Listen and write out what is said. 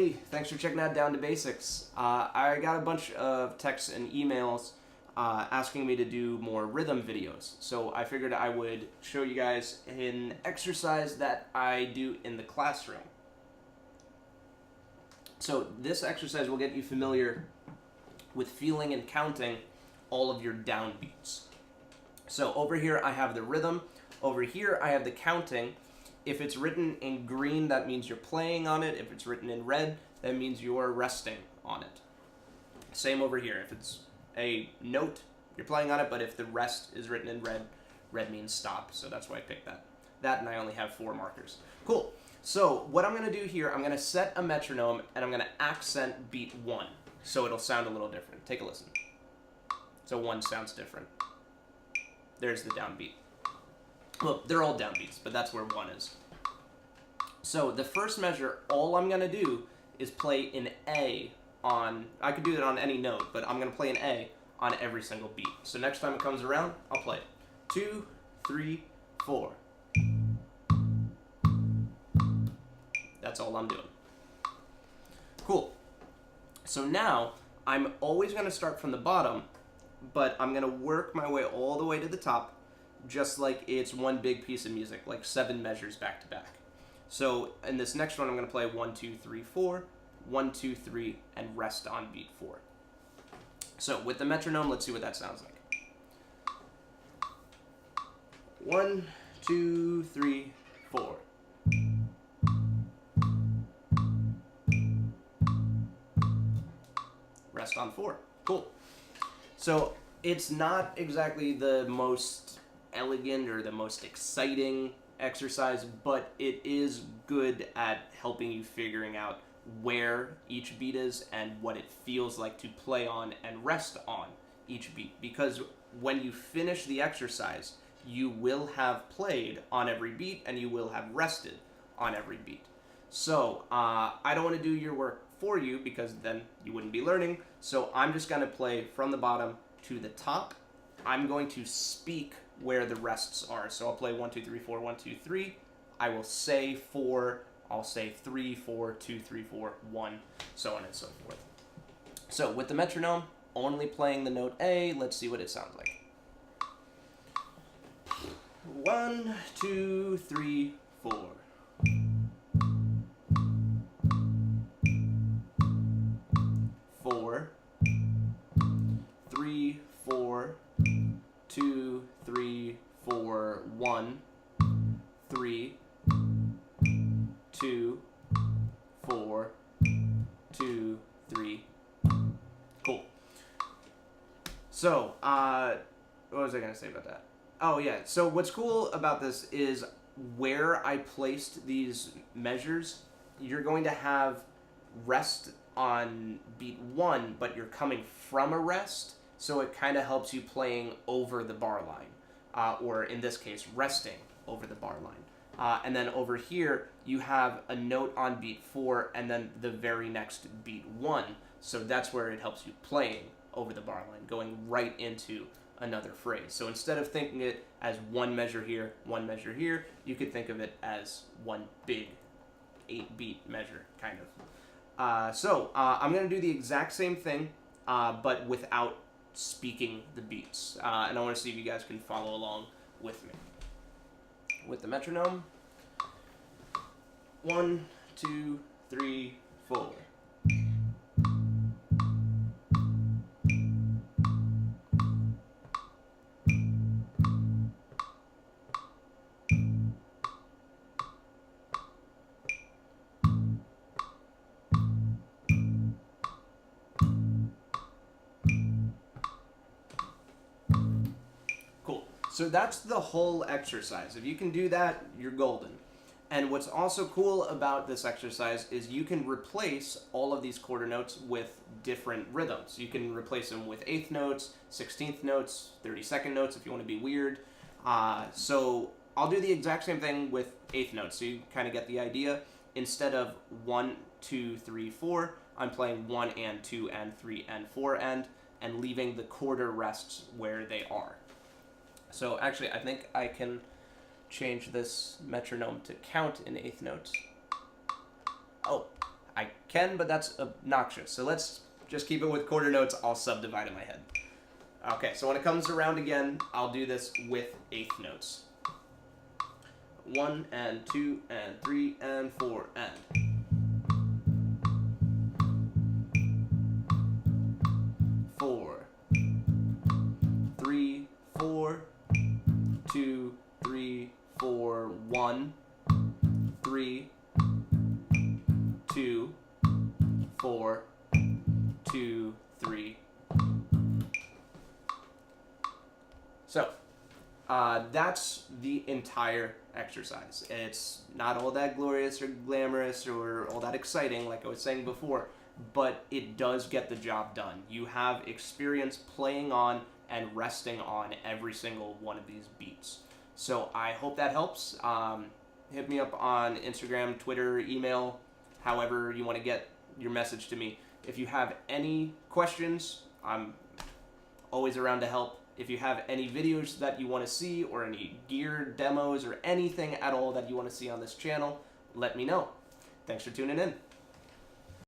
Hey, thanks for checking out Down to Basics. I got a bunch of texts and emails asking me to do more rhythm videos, so I figured I would show you guys an exercise that I do in the classroom. So this exercise will get you familiar with feeling and counting all of your downbeats. So over here I have the rhythm, over here I have the counting. If it's written in green, that means you're playing on it. If it's written in red, that means you're resting on it. Same over here. If it's a note, you're playing on it, but if the rest is written in red, red means stop. So that's why I picked that. That, and I only have 4 markers. Cool. So what I'm going to do here, I'm going to set a metronome, and I'm going to accent beat 1, so it'll sound a little different. Take a listen. So 1 sounds different. There's the downbeat. Well, they're all downbeats, but that's where 1 is. So the first measure, all I'm going to do is play an A on, I could do it on any note, but I'm going to play an A on every single beat. So next time it comes around, I'll play it. 2, 3, 4. That's all I'm doing. Cool. So now, I'm always going to start from the bottom, but I'm going to work my way all the way to the top, just like it's one big piece of music, like 7 measures back to back. So in this next one, I'm going to play 1, 2, 3, 4, 1, 2, 3, and rest on beat 4. So with the metronome, let's see what that sounds like. 1, 2, 3, 4. Rest on 4. Cool. So it's not exactly the most elegant or the most exciting exercise, but it is good at helping you figuring out where each beat is and what it feels like to play on and rest on each beat, because when you finish the exercise, you will have played on every beat and you will have rested on every beat. So I don't want to do your work for you because then you wouldn't be learning, so I'm just going to play from the bottom to the top. I'm going to speak where the rests are. So I'll play 1, 2, 3, 4, 1, 2, 3. I will say 4. I'll say 3, 4, 2, 3, 4, 1, so on and so forth. So with the metronome, only playing the note A, let's see what it sounds like. 1, 2, 3, 4. 4, 3, 4, 2, 3, 4, 1, 3, 2, 4, 2, 3. Cool. So, what was I going to say about that? Oh, yeah. So what's cool about this is where I placed these measures, you're going to have rest on beat 1, but you're coming from a rest, so it kind of helps you playing over the bar line, or in this case, resting over the bar line. And then over here, you have a note on beat 4, and then the very next beat 1, so that's where it helps you playing over the bar line, going right into another phrase. So instead of thinking it as one measure here, you could think of it as one big 8-beat measure, kind of. I'm going to do the exact same thing, but without speaking the beats. And I want to see if you guys can follow along with me. With the metronome, 1, 2, 3, 4. So that's the whole exercise. If you can do that, you're golden. And what's also cool about this exercise is you can replace all of these quarter notes with different rhythms. You can replace them with 8th notes, 16th notes, 32nd notes if you want to be weird. So I'll do the exact same thing with 8th notes, so you kind of get the idea. Instead of 1, 2, 3, 4, I'm playing 1 and 2 and 3 and 4 and leaving the quarter rests where they are. So actually, I think I can change this metronome to count in 8th notes. Oh, I can, but that's obnoxious. So let's just keep it with quarter notes. I'll subdivide in my head. Okay, so when it comes around again, I'll do this with eighth notes. 1 and 2 and 3 and 4 and. 4, 3, 4, 2, 3, 4, 1, 3, 2, 4, 2, 3. So, that's the entire exercise. It's not all that glorious or glamorous or all that exciting, like I was saying before, but it does get the job done. You have experience playing on and resting on every single one of these beats. So I hope that helps. Hit me up on Instagram, Twitter, email, however you want to get your message to me. If you have any questions, I'm always around to help. If you have any videos that you want to see or any gear demos or anything at all that you want to see on this channel, let me know. Thanks for tuning in.